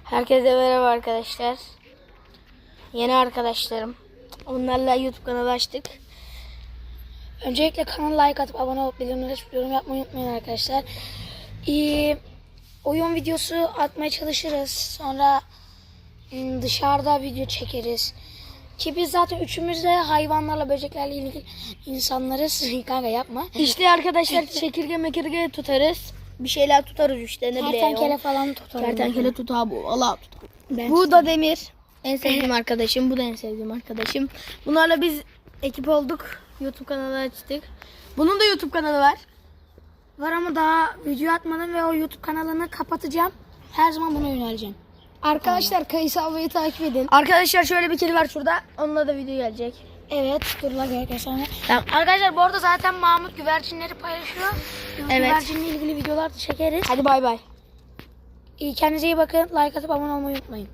Herkese merhaba arkadaşlar. Yeni arkadaşlarım. Onlarla YouTube kanalı açtık. Öncelikle kanala like atıp abone olup bildirimleri açıp yorum yapmayı unutmayın arkadaşlar. Oyun videosu atmaya çalışırız. Sonra dışarıda video çekeriz. Ki biz zaten üçümüz de hayvanlarla, böceklerle ilgili insanlarız. Kanka yapma. İşte arkadaşlar çekirge tutarız. Bir şeyler tutarız işte, ne bileyim. Kertenkele falan tutarız. Kertenkele tutar bu. Allah tutar. Ben Bu da Demir. En sevdiğim arkadaşım. Bu da en sevdiğim arkadaşım. Bunlarla biz ekip olduk. YouTube kanalı açtık. Bunun da YouTube kanalı var. var ama daha video atmadım ve o YouTube kanalını kapatacağım. Her zaman bunu önereceğim. Arkadaşlar Kayısı Ava'yı takip edin. Arkadaşlar şöyle bir kedi var şurada. Onunla da video gelecek. Evet, dur la sonra. Tamam. Arkadaşlar bu arada zaten Mahmut güvercinleri paylaşıyor. Evet. Güvercinle ilgili videolar da çekeriz. Hadi bay bay. Kendinize iyi bakın. Like atıp abone olmayı unutmayın.